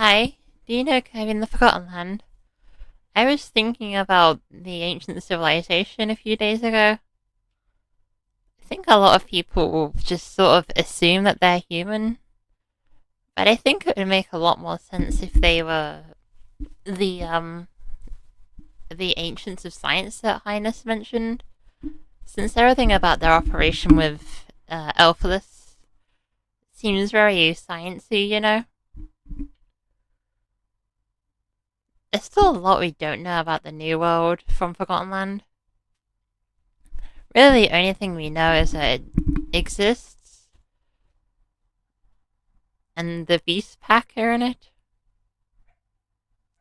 Hi, do you know Kirby in the Forgotten Land? I was thinking about the ancient civilization a few days ago. I think a lot of people just sort of assume that they're human, but I think it would make a lot more sense if they were the um the ancients of science that Hyness mentioned, since everything about their operation with Elphalus seems very sciencey. There's still a lot we don't know about the New World from Forgotten Land. Really, the only thing we know is that it exists, and the Beast Pack are in it.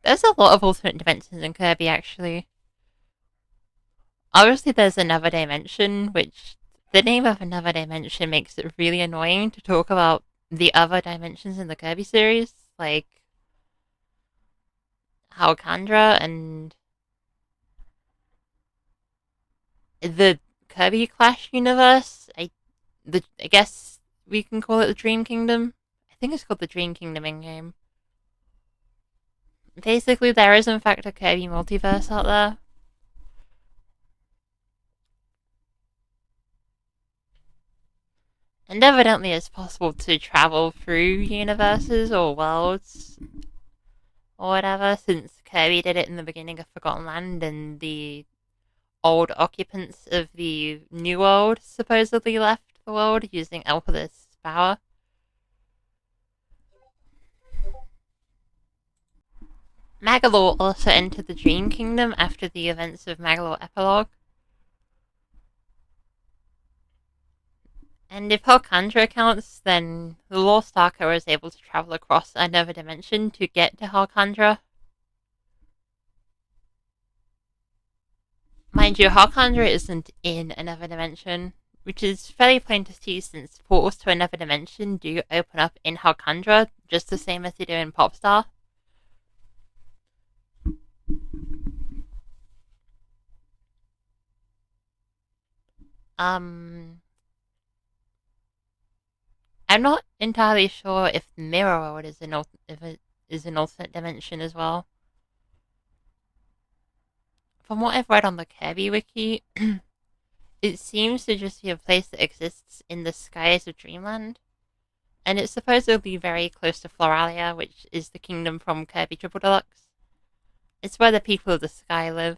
There's a lot of alternate dimensions in Kirby, actually. Obviously, there's another dimension, which the name of another dimension makes it really annoying to talk about the other dimensions in the Kirby series, like Halcandra and the Kirby Clash universe. I guess we can call it the Dream Kingdom. I think it's called the Dream Kingdom in game. Basically, there is in fact a Kirby multiverse out there. And evidently it's possible to travel through universes or worlds or whatever, since Kirby did it in the beginning of Forgotten Land and the old occupants of the New World supposedly left the world using Elphalus' power. Magalore also entered the Dream Kingdom after the events of Magalore Epilogue. And if Halcandra counts, then the Lost Archer was able to travel across another dimension to get to Halcandra. Mind you, Halcandra isn't in another dimension, which is fairly plain to see since portals to another dimension do open up in Halcandra, just the same as they do in Popstar. Um, I'm not entirely sure if the Mirror World is if it is an alternate dimension as well. From what I've read on the Kirby wiki, it seems to just be a place that exists in the skies of Dreamland, and it's supposedly very close to Floralia, which is the kingdom from Kirby Triple Deluxe. It's where the people of the sky live.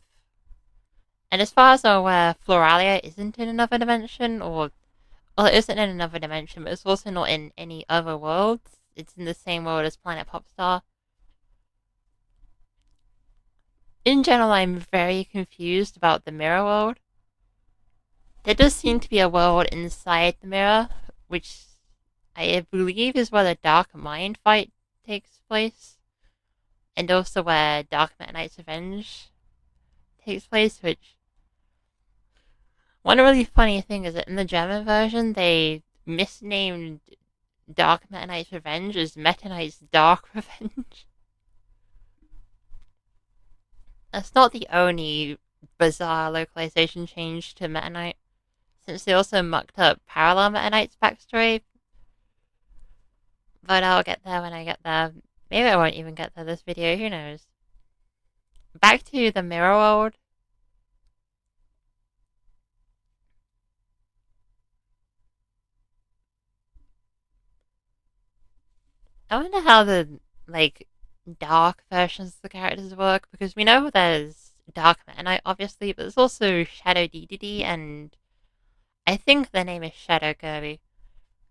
And as far as I'm aware, Floralia isn't in another dimension, or well, it isn't in another dimension, but it's also not in any other worlds. It's in the same world as Planet Popstar. In general, I'm very confused about the Mirror World. There does seem to be a world inside the mirror, which I believe is where the Dark Mind fight takes place, and also where Dark Meta Knight's Revenge takes place, which one really funny thing is that in the German version they misnamed Dark Meta Knight's Revenge as Meta Knight's Dark Revenge. That's not the only bizarre localization change to Meta Knight, since they also mucked up Parallel Meta Knight's backstory. But I'll get there when I get there. Maybe I won't even get there this video, who knows. Back to the Mirror World. I wonder how the, like, dark versions of the characters work, because we know there's Dark Meta Knight, obviously, but there's also Shadow DDD, and I think the name is Shadow Kirby.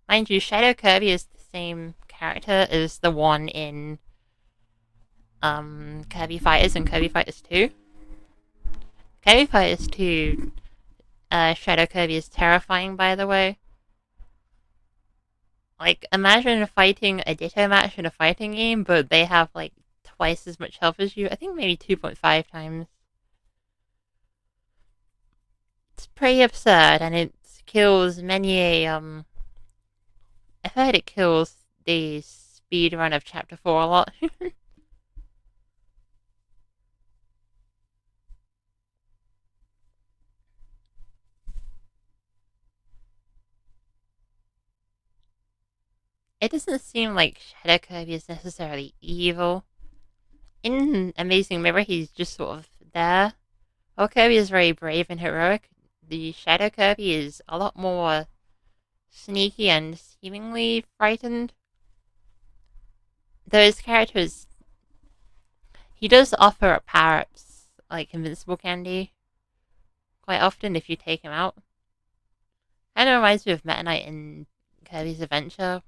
Mind you, Shadow Kirby is the same character as the one in Kirby Fighters and Kirby Fighters 2. Kirby Fighters 2, Shadow Kirby is terrifying, by the way. Like, imagine fighting a Ditto match in a fighting game, but they have, like, twice as much health as you. I think maybe 2.5 times. It's pretty absurd, and it kills many a. I've heard it kills the speed run of Chapter 4 a lot. it doesn't seem like Shadow Kirby is necessarily evil. In Amazing Mirror, he's just sort of there. While Kirby is very brave and heroic, the Shadow Kirby is a lot more sneaky and seemingly frightened. Those characters, he does offer power-ups like invincible candy quite often if you take him out. Kind of reminds me of Meta Knight in Kirby's Adventure.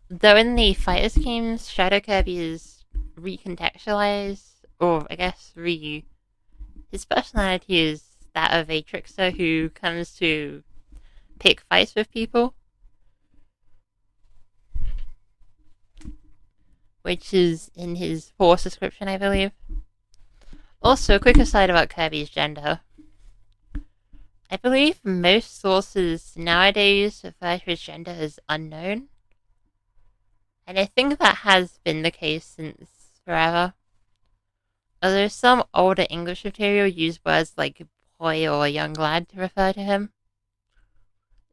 Though in the Fighters games, Shadow Kirby is recontextualized, or I guess his personality is that of a trickster who comes to pick fights with people, which is in his horse description, I believe. Also, a quick aside about Kirby's gender. I believe most sources nowadays refer to his gender as unknown, and I think that has been the case since forever. Although some older English material use words like boy or young lad to refer to him,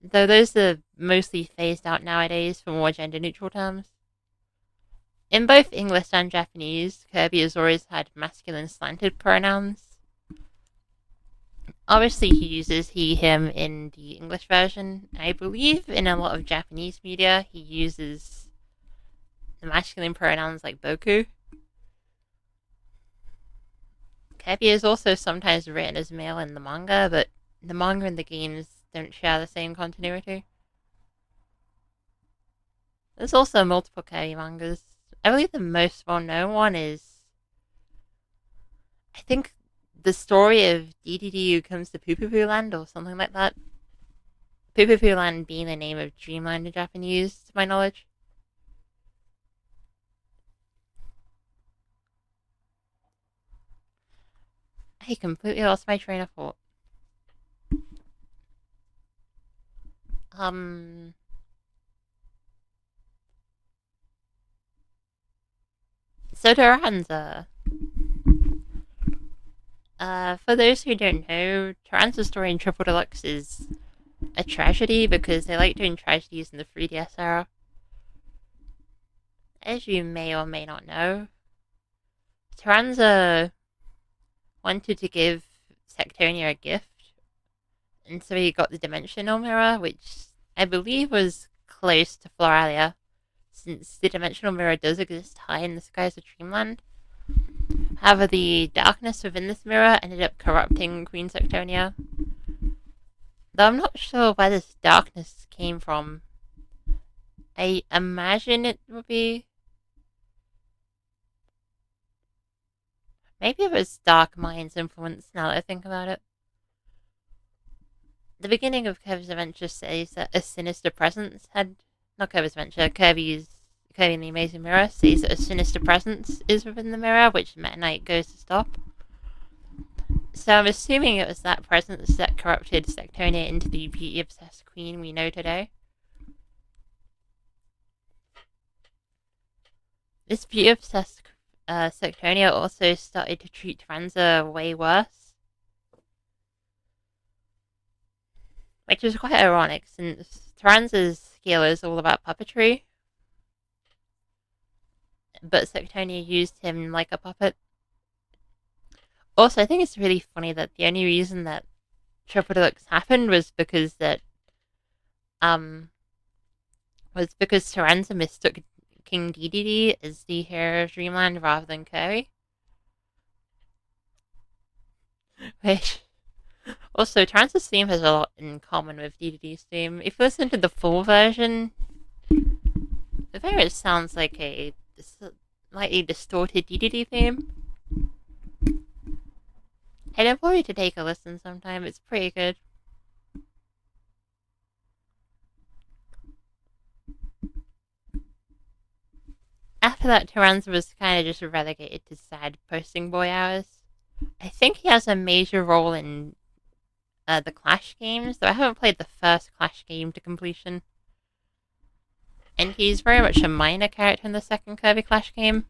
though those are mostly phased out nowadays for more gender neutral terms. In both English and Japanese, Kirby has always had masculine slanted pronouns. Obviously, he uses he, him in the English version. I believe in a lot of Japanese media, he uses the masculine pronouns like boku. Kirby is also sometimes written as male in the manga, but the manga and the games don't share the same continuity. There's also multiple Kirby mangas. I believe the most well-known one is, I think, the story of DDD who comes to Poo Land or something like that. Poo Land being the name of Dreamland in Japanese, to my knowledge. I completely lost my train of thought. So Taranza. For those who don't know, Taranza's story in Triple Deluxe is a tragedy because they like doing tragedies in the 3DS era. As you may or may not know, Taranza wanted to give Sectonia a gift, and so he got the Dimensional Mirror, which I believe was close to Floralia, since the Dimensional Mirror does exist high in the skies of Dreamland. However, the darkness within this mirror ended up corrupting Queen Sectonia. Though I'm not sure where this darkness came from. I imagine it would be... maybe it was Dark Mind's influence now that I think about it. The beginning of Kirby's Adventure says that a sinister presence had... not Kirby's Adventure, Kirby and the Amazing Mirror says that a sinister presence is within the mirror, which Meta Knight goes to stop. So I'm assuming it was that presence that corrupted Sectonia into the beauty-obsessed queen we know today. This beauty-obsessed Sectonia also started to treat Taranza way worse, which is quite ironic since Taranza's skill is all about puppetry, but Sectonia used him like a puppet. Also, I think it's really funny that the only reason that Triple Deluxe happened was because Taranza mistook King Dedede as the hero of Dreamland rather than Kirby. Which also, Taranza's theme has a lot in common with Dedede's theme. If you listen to the full version, the very much sounds like a slightly distorted Dedede theme. I'd implore you to take a listen sometime, it's pretty good. After that, Taranza was kind of just relegated to sad posting boy hours. I think he has a major role in the Clash games, though I haven't played the first Clash game to completion. And he's very much a minor character in the second Kirby Clash game.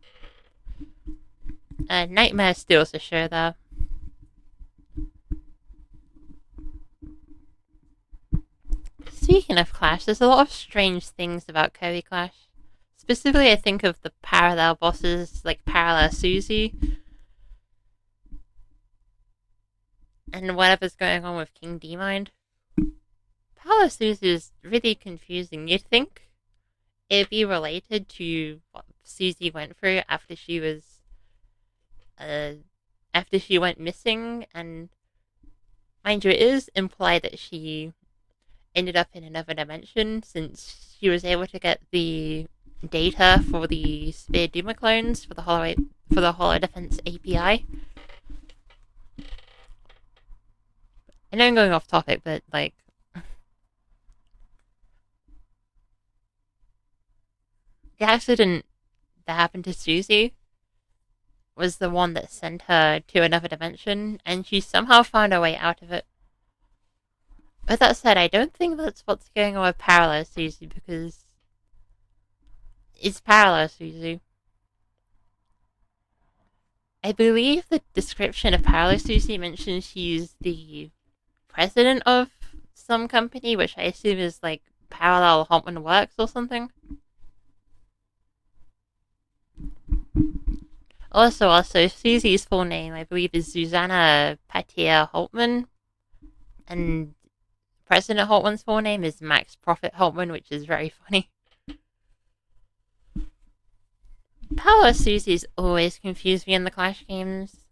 Nightmare steals the show though. Speaking of Clash, there's a lot of strange things about Kirby Clash. Specifically, I think of the parallel bosses like Parallel Susie and whatever's going on with King D-Mind. Parallel Susie is really confusing. You'd think it'd be related to what Susie went through uh, after she went missing, and mind you, it is implied that she ended up in another dimension since she was able to get the data for the Spear Duma clones for the Hollow Defense API. I know I'm going off topic, but like the accident that happened to Susie was the one that sent her to another dimension, and she somehow found her way out of it. With that said, I don't think that's what's going on with Parallel Susie, because it's Parallel Susie. I believe the description of Parallel Susie mentions she's the president of some company, which I assume is like Parallel Holtman Works or something. Also, Susie's full name, I believe, is Susanna Patia Holtman, and President Holtman's full name is Max Profit Holtman, which is very funny. Parallel Susie's always confused me in the Clash games.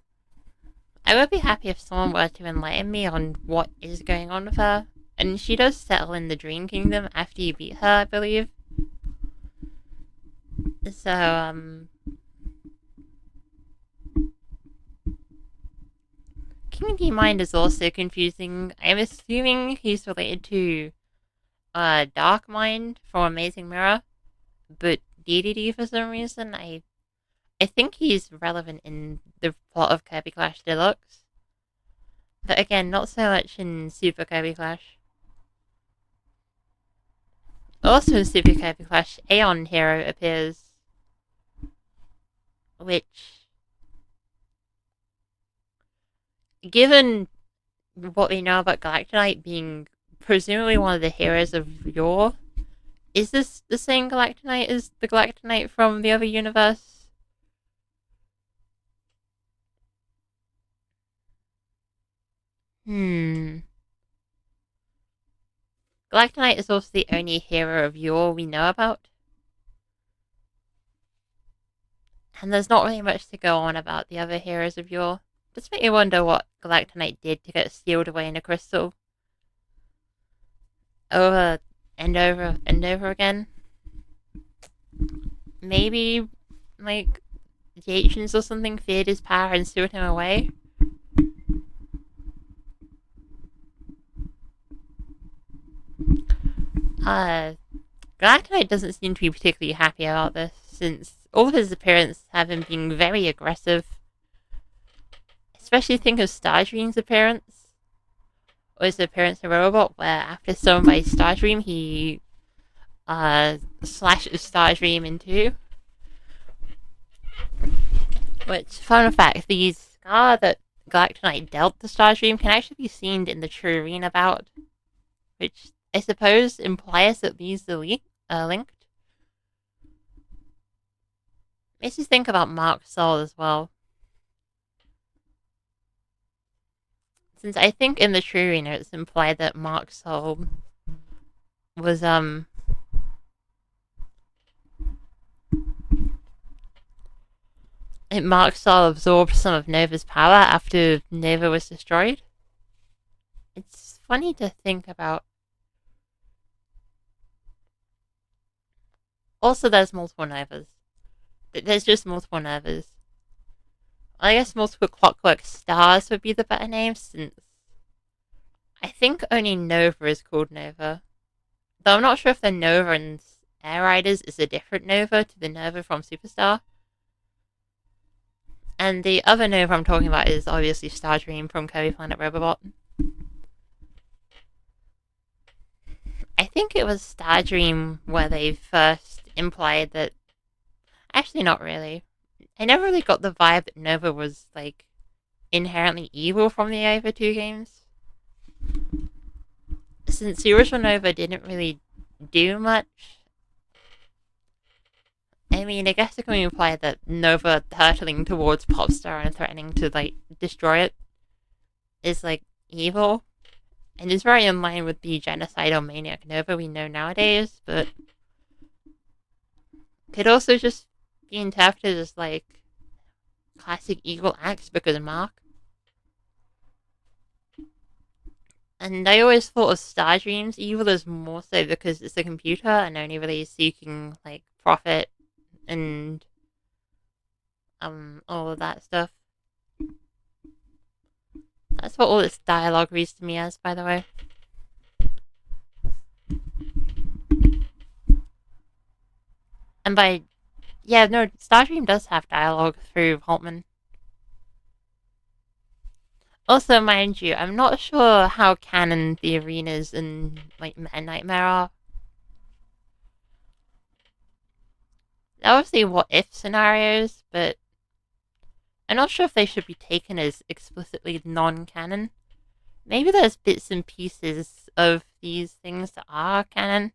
I would be happy if someone were to enlighten me on what is going on with her. And she does settle in the Dream Kingdom after you beat her, I believe. So, King D-Mind is also confusing. I'm assuming he's related to Dark Mind from Amazing Mirror, but DDD for some reason. I think he's relevant in the plot of Kirby Clash Deluxe, but again, not so much in Super Kirby Clash. Also in Super Kirby Clash, Aeon Hero appears, which, given what we know about Galactonite being presumably one of the heroes of yore, is this the same Galactonite as the Galactonite from the other universe? Galactonite is also the only hero of yore we know about. And there's not really much to go on about the other heroes of yore. Just make me wonder what Galactonite did to get sealed away in a crystal. Over and over and over again. Maybe, like, the ancients or something feared his power and sealed him away. Galactonite doesn't seem to be particularly happy about this, since all of his appearances have him being very aggressive. Especially think of Stardream's appearance, or his appearance in Robot, where after someone by Stardream, he slashes Stardream in two. Which, fun fact, the scar that Galactonite dealt to Stardream can actually be seen in the True Arena bout, which I suppose implies that these are linked. Makes you think about Mark Soul as well. Since I think in the True Arena it's implied that Mark Soul was Mark Soul absorbed some of Nova's power after Nova was destroyed. It's funny to think about. Also, there's multiple Novas. There's just multiple Novas. I guess multiple Clockwork Stars would be the better name, since I think only Nova is called Nova. Though I'm not sure if the Nova in Air Riders is a different Nova to the Nova from Superstar. And the other Nova I'm talking about is obviously Stardream from Kirby Planet Robobot. I think it was Stardream where they first implied that. Actually, not really. I never really got the vibe that Nova was, like, inherently evil from the other two games. since the original Nova didn't really do much, I mean, I guess it can imply that Nova hurtling towards Popstar and threatening to, like, destroy it is, like, evil. And is very in line with the genocidal maniac Nova we know nowadays, but could also just be interpreted as, like, classic evil acts because of Mark. And I always thought of Stardream's evil as more so because it's a computer and only really seeking, like, profit and all of that stuff. That's what all this dialogue reads to me as, by the way. And by yeah, no, Stardream does have dialogue through Holtman. Also, mind you, I'm not sure how canon the arenas in, like, Meta Nightmare are. Obviously, what if scenarios, but I'm not sure if they should be taken as explicitly non-canon. Maybe there's bits and pieces of these things that are canon.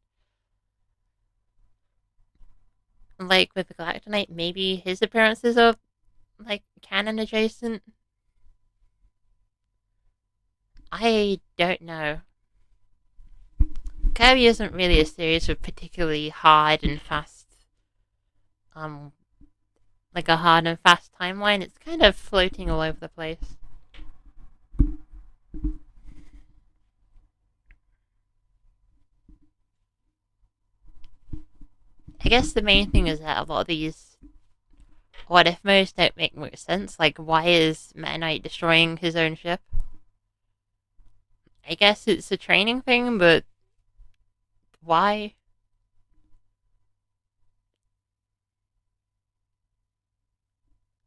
Like with the Galactonite, maybe his appearances are, like, canon adjacent. I don't know. Kirby isn't really a series with particularly hard and fast, um, like a hard and fast timeline. It's kind of floating all over the place. I guess the main thing is that a lot of these what if modes don't make much sense. Like, why is Meta Knight destroying his own ship? I guess it's a training thing, but why?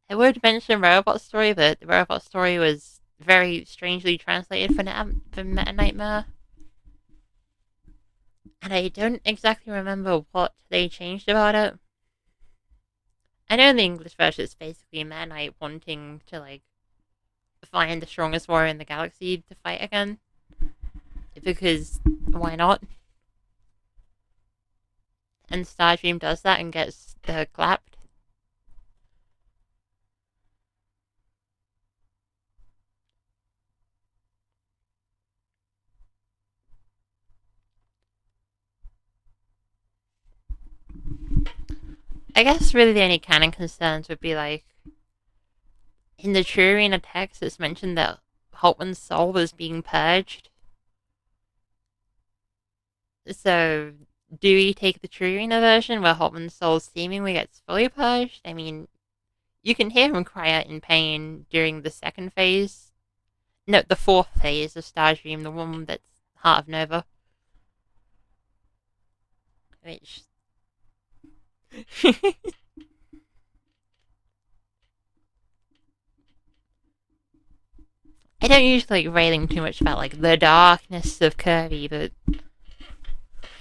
I would mention Robot Story, but the Robot Story was very strangely translated for Meta Nightmare. And I don't exactly remember what they changed about it. I know in the English version it's basically Meta Knight wanting to, like, find the strongest warrior in the galaxy to fight again. Because why not? And Stardream does that and gets clapped. I guess really the only canon concerns would be, like, in the True Arena text it's mentioned that Holtman's soul was being purged. So, do we take the True Arena version where Holtman's soul seemingly gets fully purged? I mean, you can hear him cry out in pain during the second phase. No, the fourth phase of Stardream, the one that's Heart of Nova. Which. I don't usually like railing too much about, like, the darkness of Kirby, but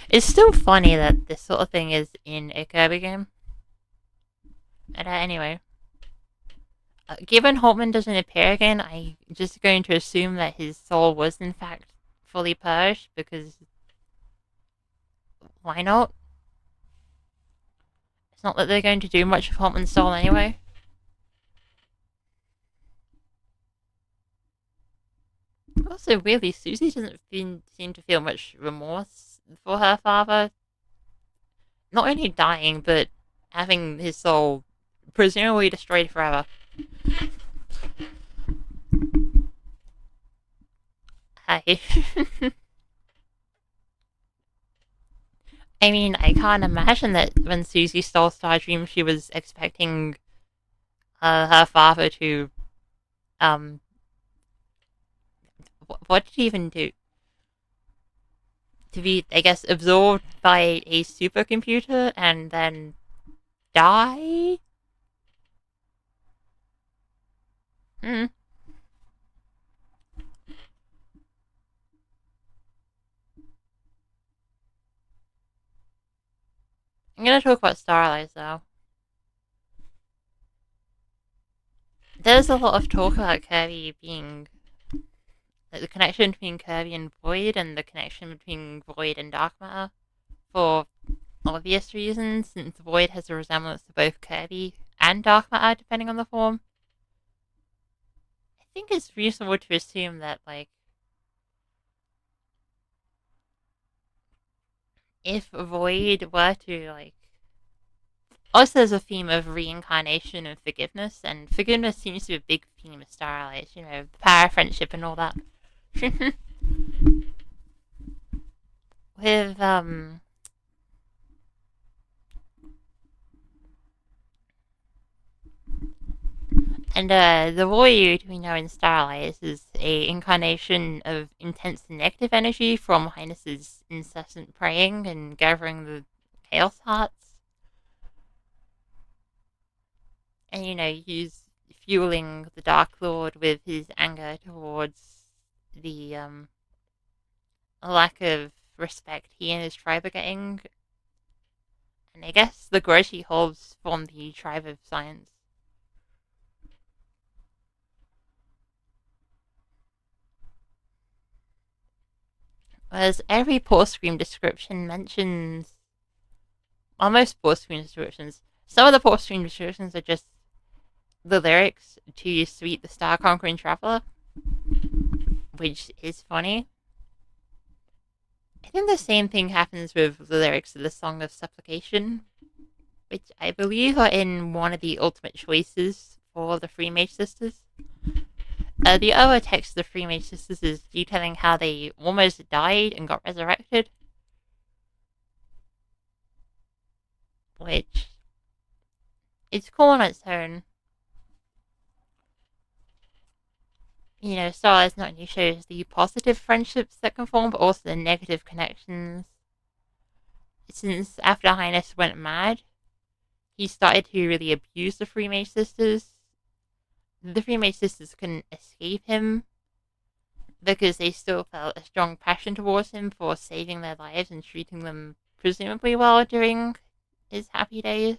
it's still funny that this sort of thing is in a Kirby game. And anyway, given Holtman doesn't appear again, I'm just going to assume that his soul was in fact fully purged, because why not? It's not that they're going to do much with Holtman's soul anyway. Also, weirdly, Susie doesn't seem to feel much remorse for her father. Not only dying, but having his soul presumably destroyed forever. Hi. I mean, I can't imagine that when Susie stole Stardream, she was expecting her father to, um, what did he even do? To be, I guess, absorbed by a supercomputer and then die? Hmm. I'm gonna talk about Starlight, though. There's a lot of talk about Kirby being the connection between Kirby and Void, and the connection between Void and Dark Matter for obvious reasons, since Void has a resemblance to both Kirby and Dark Matter, depending on the form. I think it's reasonable to assume that, like, if Void were to, like, also there's a theme of reincarnation and forgiveness seems to be a big theme of Starlight, the power of friendship and all that. With, and the Void we know in Starlight is a incarnation of intense negative energy from Hyness's incessant praying and gathering the Chaos Hearts. And, he's fueling the Dark Lord with his anger towards the lack of respect he and his tribe are getting. And I guess the grudge he holds from the tribe of science. Whereas every pause screen description mentions, well, most pause screen descriptions, some of the pause screen descriptions are just the lyrics to Sweet the Star Conquering Traveler, which is funny. I think the same thing happens with the lyrics of the Song of Supplication, which I believe are in one of the ultimate choices for the Free Mage Sisters. The other text of the Free Mage Sisters is detailing how they almost died and got resurrected, which is cool on its own. Starlight's not only shows the positive friendships that can form, but also the negative connections. Since after Hyness went mad, he started to really abuse the Free Mage Sisters. The Free Mage Sisters couldn't escape him because they still felt a strong passion towards him for saving their lives and treating them presumably well during his happy days.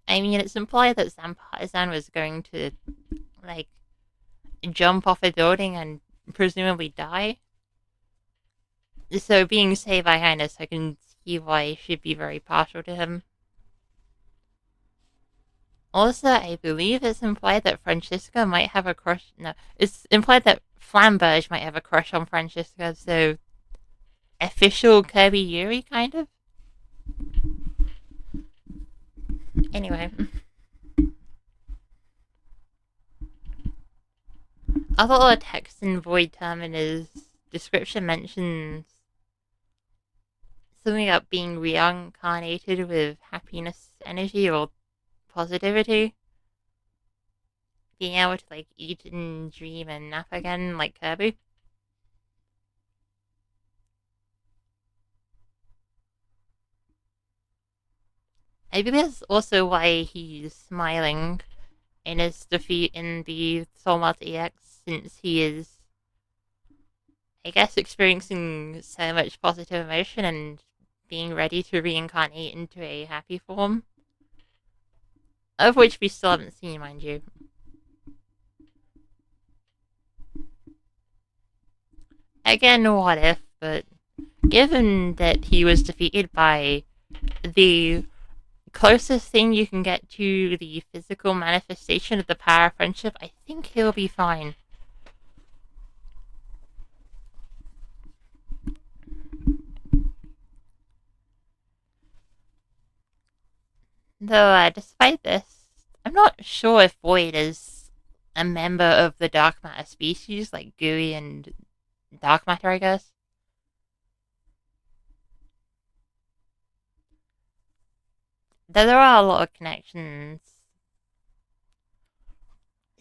I mean, it's implied that Zampazan was going to, like, jump off a building and presumably die. So being saved by Hyness, I can see why she should be very partial to him. Also, I believe it's implied that Francisca might have a crush. No, it's implied that Flamberge might have a crush on Francisca, so official Kirby Yuri, kind of. Anyway. Other text in Void Termina's description mentions something about being reincarnated with happiness energy or positivity. Being able to, like, eat and dream and nap again like Kirby. I believe that's also why he's smiling in his defeat in the Soulmart EX, since he is, I guess, experiencing so much positive emotion and being ready to reincarnate into a happy form. Of which we still haven't seen, mind you. Again, what if, but given that he was defeated by the closest thing you can get to the physical manifestation of the power of friendship, I think he'll be fine. Though, despite this, I'm not sure if Void is a member of the dark matter species, like Gooey and dark matter, I guess. Though there are a lot of connections,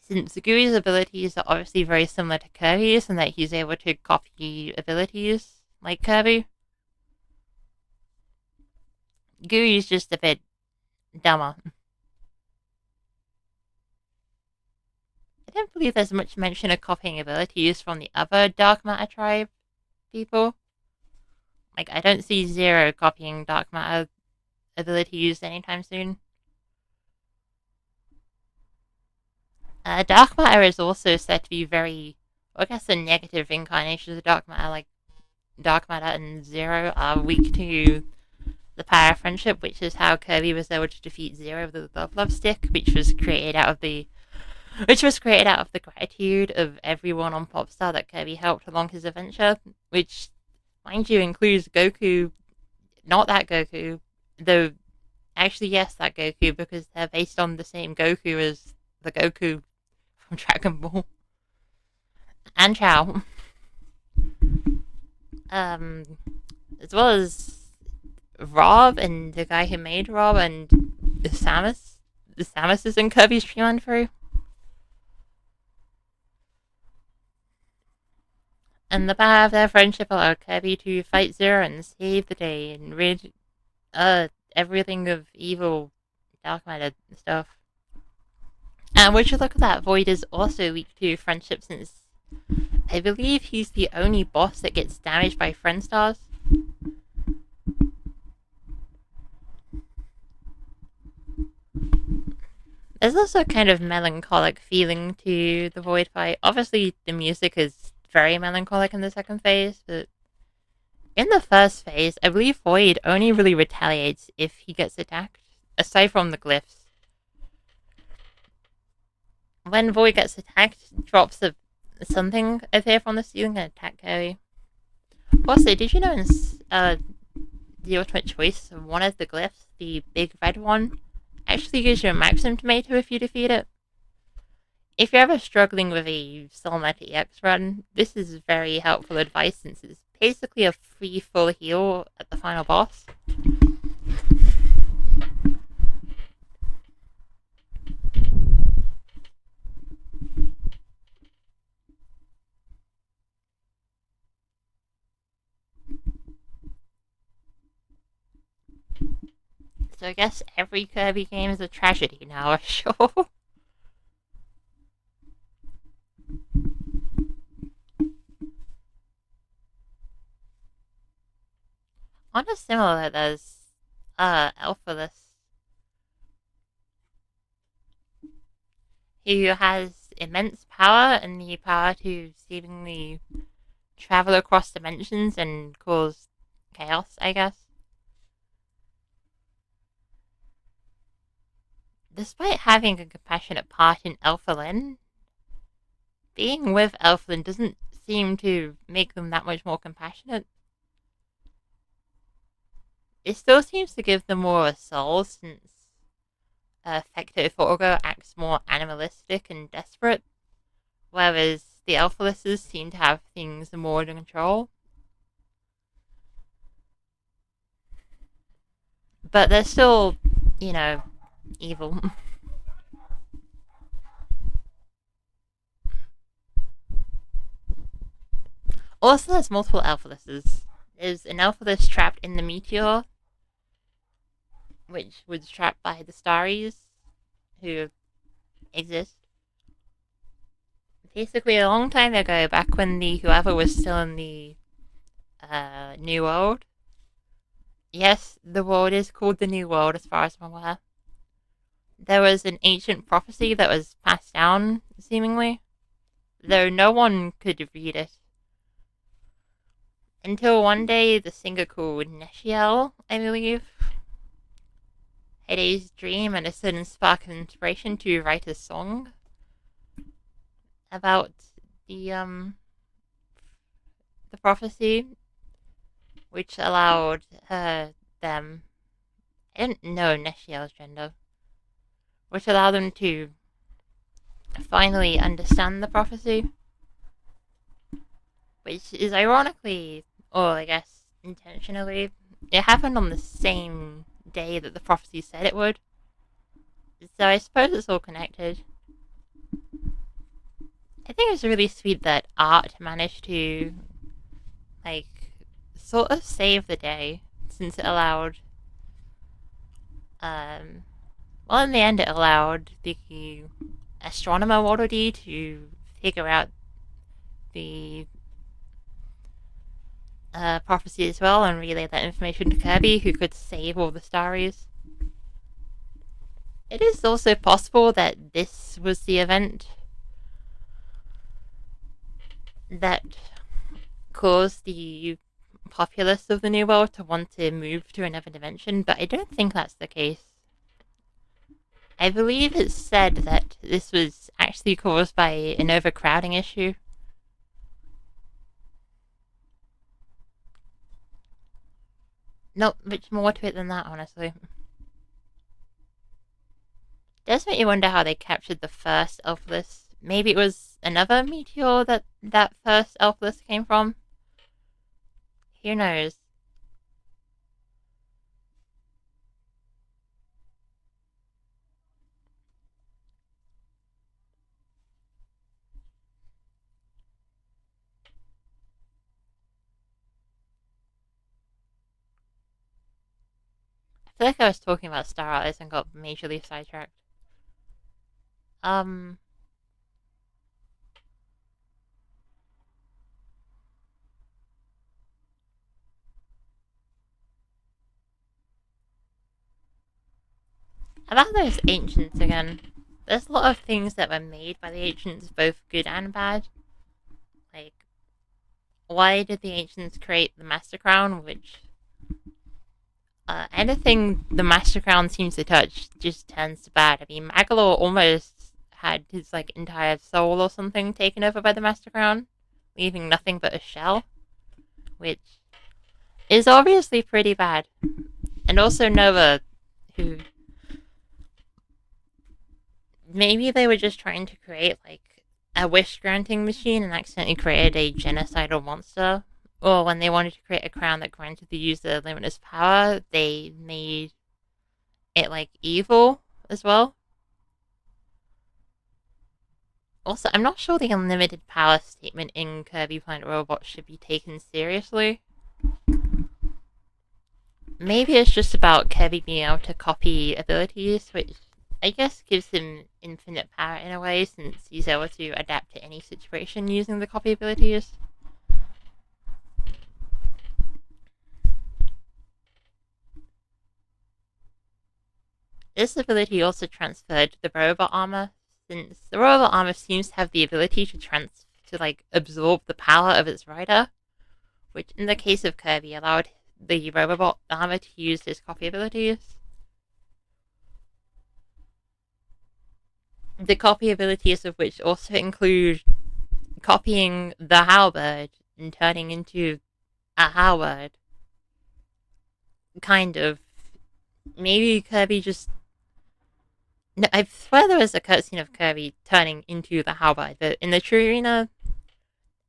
since Gooey's abilities are obviously very similar to Kirby's, and that he's able to copy abilities like Kirby. Gooey's just a bit dumber. I don't believe there's much mention of copying abilities from the other Dark Matter tribe people. Like, I don't see Zero copying Dark Matter abilities anytime soon. Dark matter is also said to be very, I guess, the negative incarnations of dark matter, like dark matter and Zero, are weak to the power of friendship, which is how Kirby was able to defeat Zero with the love stick, which was created out of the gratitude of everyone on Popstar that Kirby helped along his adventure, which, mind you, includes Goku, not that Goku, though actually yes, that Goku, because they're based on the same Goku as the Goku from Dragon Ball, and Chow, um, as well as Rob and the guy who made Rob and the Samus is in Kirby's Dreamland through. And the power of their friendship allowed Kirby to fight Zero and save the day and rid everything of evil dark matter stuff. And would you look at that, Void is also weak to friendship since I believe he's the only boss that gets damaged by friend stars. There's also a kind of melancholic feeling to the Void fight. Obviously, the music is very melancholic in the second phase, but in the first phase, I believe Void only really retaliates if he gets attacked, aside from the glyphs. When Void gets attacked, drops of something appear from the ceiling and attack Kirby. Also, did you know in the ultimate choice, one of the glyphs, the big red one, actually gives you a maximum tomato if you defeat it? If you're ever struggling with a Soul Metal EX run, this is very helpful advice since it's basically a free full heal at the final boss. So I guess every Kirby game is a tragedy now, sure. On a similar, there's Alphaless, who has immense power and the power to seemingly travel across dimensions and cause chaos, I guess. Despite having a compassionate part in Elfalin, being with Elfalin doesn't seem to make them that much more compassionate. It still seems to give them more of a soul, since Fecto Forgo acts more animalistic and desperate, whereas the Alphalises seem to have things more under control. But they're still, evil. Also, there's multiple Alphalises. There's an Alphaless trapped in the meteor, which was trapped by the Starries, who exist. Basically, a long time ago, back when the whoever was still in the New World. Yes, the world is called the New World, as far as I'm aware. There was an ancient prophecy that was passed down, seemingly, though no one could read it. Until one day, the singer called Neshiel, I believe, had a dream and a sudden spark of inspiration to write a song about the prophecy, which allowed them. I didn't know Neshiel's gender, which allowed them to finally understand the prophecy, which is ironically, or I guess intentionally, it happened on the same day that the prophecy said it would. So I suppose it's all connected. I think it's really sweet that art managed to, sort of save the day, since it allowed, well, in the end, it allowed the astronomer Waddle Dee to figure out the prophecy as well and relay that information to Kirby, who could save all the Starries. It is also possible that this was the event that caused the populace of the New World to want to move to another dimension, but I don't think that's the case. I believe it's said that this was actually caused by an overcrowding issue. Not much more to it than that, honestly. Does make you wonder how they captured the first Elfless. Maybe it was another meteor that first Elfless came from? Who knows? I feel like I was talking about Star Atlas and got majorly sidetracked. Um, about those ancients again. There's a lot of things that were made by the ancients, both good and bad. Like, why did the ancients create the Master Crown? Which, anything the Master Crown seems to touch just turns to bad. I mean, Magalore almost had his, like, entire soul or something taken over by the Master Crown, leaving nothing but a shell, which is obviously pretty bad. And also Nova, who maybe they were just trying to create like a wish granting machine and accidentally created a genocidal monster. Or when they wanted to create a crown that granted the user limitless power, they made it like evil as well. Also, I'm not sure the unlimited power statement in Kirby Planet Robot should be taken seriously. Maybe it's just about Kirby being able to copy abilities, which I guess gives him infinite power in a way, since he's able to adapt to any situation using the copy abilities. This ability also transferred to the robot armor, since the robot armor seems to have the ability to like absorb the power of its rider, which in the case of Kirby allowed the robot armor to use his copy abilities. The copy abilities of which also include copying the Howlbird and turning into a Howlbird. Kind of. Maybe Kirby just. No, I swear there was a cutscene of Kirby turning into the Howlbird, but in the true arena,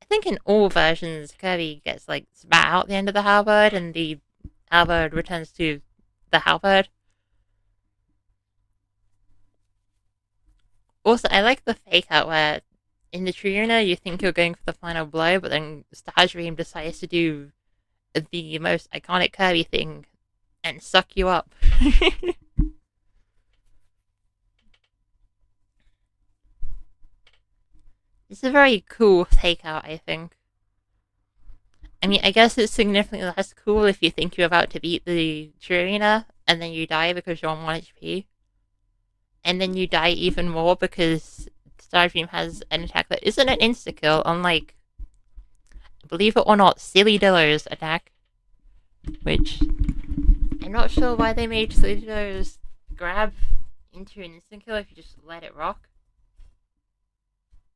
I think in all versions, Kirby gets like spat out the end of the Howlbird, and the Howlbird returns to the Howlbird. Also, I like the fake out where in the true arena you think you're going for the final blow, but then Starscream decides to do the most iconic Kirby thing and suck you up. It's a very cool takeout, I think. I mean, I guess it's significantly less cool if you think you're about to beat the Trurina and then you die because you're on 1 HP. And then you die even more because Starscream has an attack that isn't an insta-kill, unlike, believe it or not, Silly Dillo's attack. Which, I'm not sure why they made Silly Dillo's grab into an instant-kill if you just let it rock.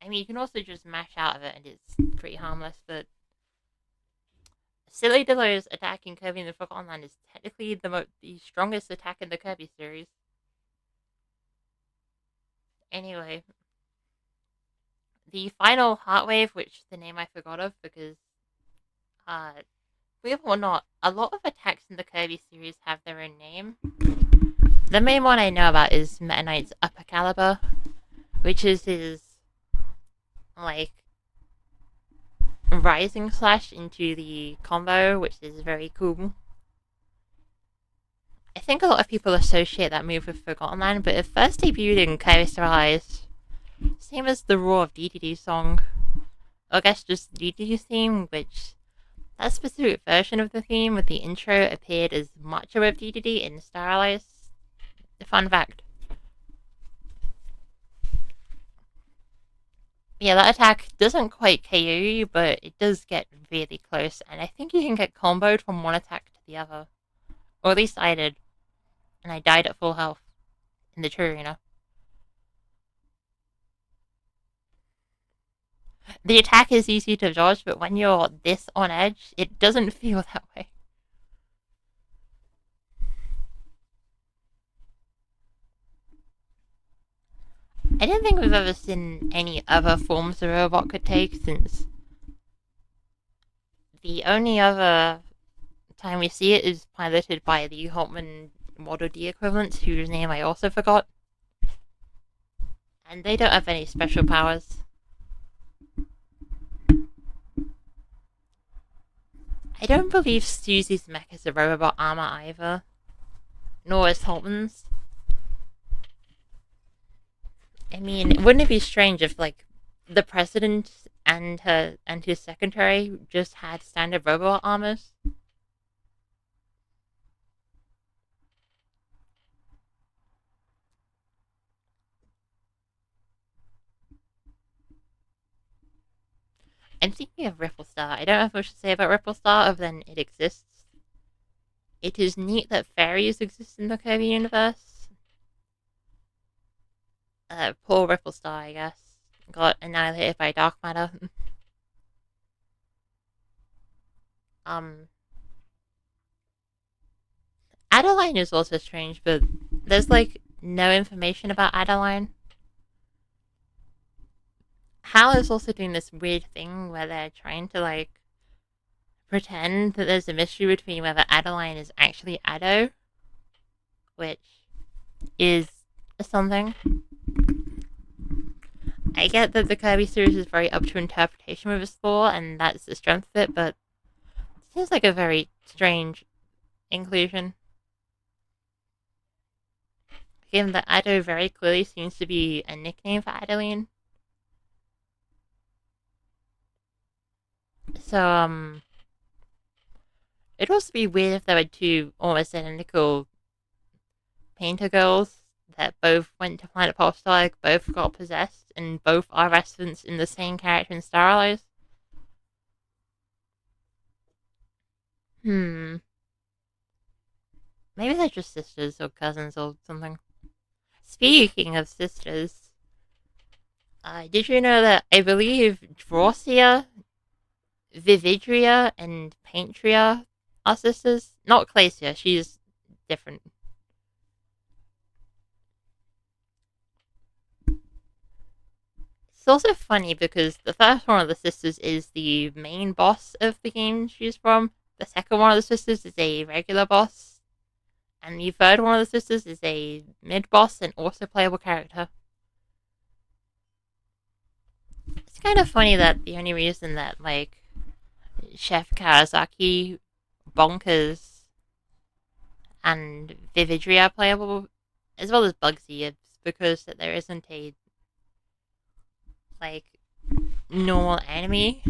I mean, you can also just mash out of it and it's pretty harmless, but Silly Dillo's attack in Kirby in the Forgotten Land is technically the strongest attack in the Kirby series. Anyway, the final Heartwave, which the name I forgot of because, believe it or not, a lot of attacks in the Kirby series have their own name. The main one I know about is Meta Knight's Upper Caliber, which is his, like, rising slash into the combo, which is very cool. I think a lot of people associate that move with Forgotten Land, but it first debuted in Kirby Star Allies. Same as the Roar of DDD song. Or I guess just DDD's theme, which that specific version of the theme with the intro appeared as Macho of DDD in Star Allies. Fun fact. Yeah, that attack doesn't quite KO you, but it does get really close, and I think you can get comboed from one attack to the other. Or at least I did, and I died at full health in the true arena. The attack is easy to dodge, but when you're this on edge, it doesn't feel that way. I don't think we've ever seen any other forms the robot could take, since the only other time we see it is piloted by the Holtman Model D equivalents, whose name I also forgot. And they don't have any special powers. I don't believe Susie's mech is a robot armor either, nor is Holtman's. I mean, wouldn't it be strange if, like, the president and his secretary just had standard robot armors? And speaking of Ripple Star, I don't know if I should say about Ripple Star other than it exists. It is neat that fairies exist in the Kirby universe. Poor Ripple Star, I guess, got annihilated by dark matter. um, Adeline is also strange, but there's like no information about Adeline. Hal is also doing this weird thing where they're trying to like pretend that there's a mystery between whether Adeline is actually Ado, which is something. I get that the Kirby series is very up to interpretation with its lore, and that's the strength of it, but it seems like a very strange inclusion. Given that Ado very clearly seems to be a nickname for Adeline. So, it'd also be weird if there were two almost identical painter girls that both went to Planet Popstar, like both got possessed, and both are referenced in the same character in Star Allies. Hmm. Maybe they're just sisters or cousins or something. Speaking of sisters, did you know that I believe Drossia, Vividria, and Paintria are sisters? Not Glacia, she's different. It's also funny because the first one of the sisters is the main boss of the game she's from. The second one of the sisters is a regular boss. And the third one of the sisters is a mid boss and also playable character. It's kind of funny that the only reason that, like, Chef Kawasaki, Bonkers, and Vividria are playable, as well as Bugsy, is because that there isn't a, like, normal enemy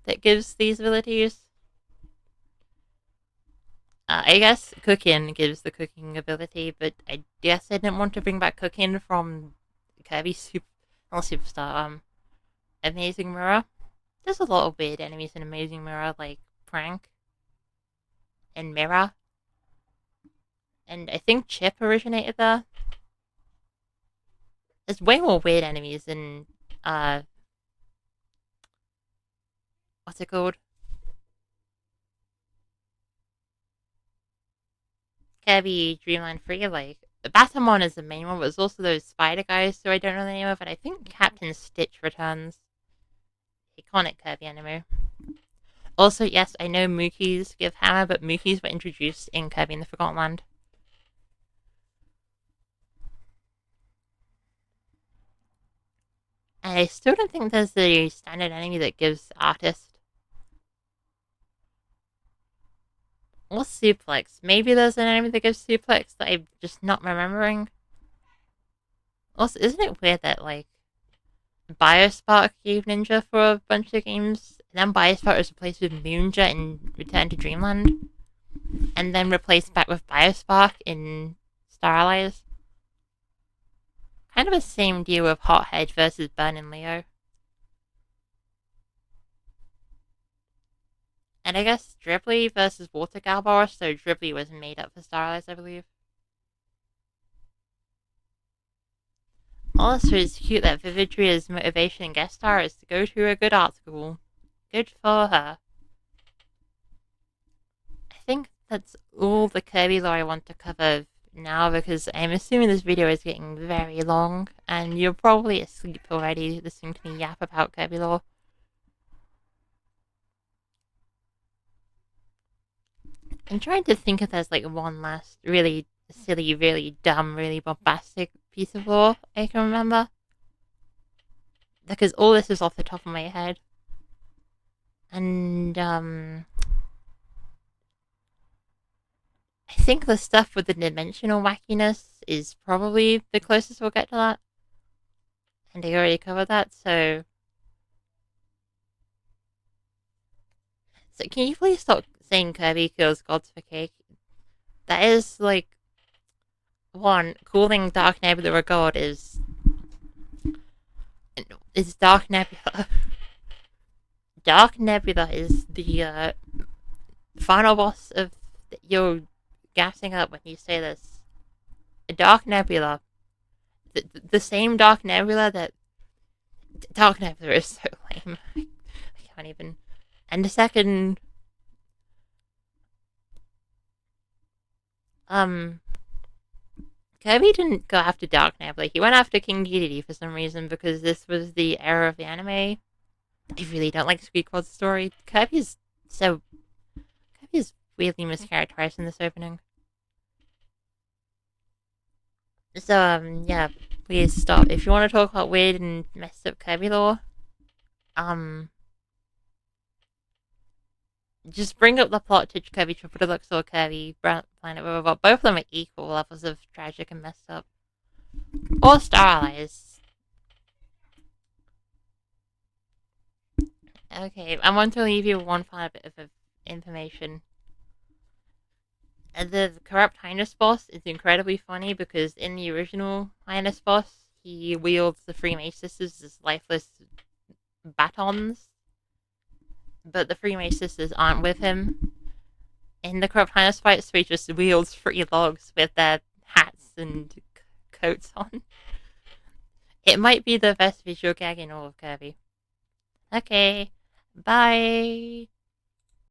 that gives these abilities. I guess cooking gives the cooking ability, but I guess I didn't want to bring back cooking from Kirby Superstar. Amazing Mirror. There's a lot of weird enemies in Amazing Mirror, like Prank and Mirror, and I think Chip originated there. There's way more weird enemies in what's it called? Kirby Dreamland 3, like, Batamon is the main one, but there's also those spider guys, so I don't know the name of it. I think Captain Stitch returns. Iconic Kirby anime. Also, yes, I know Mookies give hammer, but Mookies were introduced in Kirby in the Forgotten Land. And I still don't think there's a standard enemy that gives Artist. Or Suplex. Maybe there's an enemy that gives Suplex that I'm just not remembering. Also, isn't it weird that, like, Biospark gave Ninja for a bunch of games, and then Biospark was replaced with Moonja in Return to Dreamland, and then replaced back with Biospark in Star Allies? Kind of the same deal with Hothead versus Burn and Leo. And I guess Dribbly versus Water Galbar, so Dribbly was made up for Starlight, I believe. Also, it's cute that Vividria's motivation and guest star is to go to a good art school. Good for her. I think that's all the Kirby lore I want to cover now because I'm assuming this video is getting very long and you're probably asleep already listening to me yap about Kirby lore. I'm trying to think if there's like one last really silly, really dumb, really bombastic piece of lore I can remember. Because all this is off the top of my head. And I think the stuff with the dimensional wackiness is probably the closest we'll get to that. And I already covered that, so... So can you please stop saying Kirby kills gods for cake? That is, like... One, calling Dark Nebula a god is... Dark Nebula. Dark Nebula is the, final boss of... You're gassing up when you say this. Dark Nebula. The same Dark Nebula that... Dark Nebula is so lame. I can't even... And the second... Kirby didn't go after Dark Nebula. He went after King Dedede for some reason because this was the era of the anime. I really don't like Squeakquel's story. Kirby's weirdly mischaracterized in this opening. So, yeah, please stop. If you want to talk about weird and messed up Kirby lore, just bring up the plot to Kirby Triple Deluxe or Kirby Planet Robot. Both of them are equal levels of tragic and messed up. Or Star Allies. Okay, I want to leave you one final bit of information. The corrupt Hyness boss is incredibly funny because in the original Hyness boss, he wields the three Mage Sisters as lifeless batons. But the three Mage Sisters aren't with him in the corrupt Hyness fight, so he just wields three logs with their hats and coats on. It might be the best visual gag in all of Kirby. Okay, bye.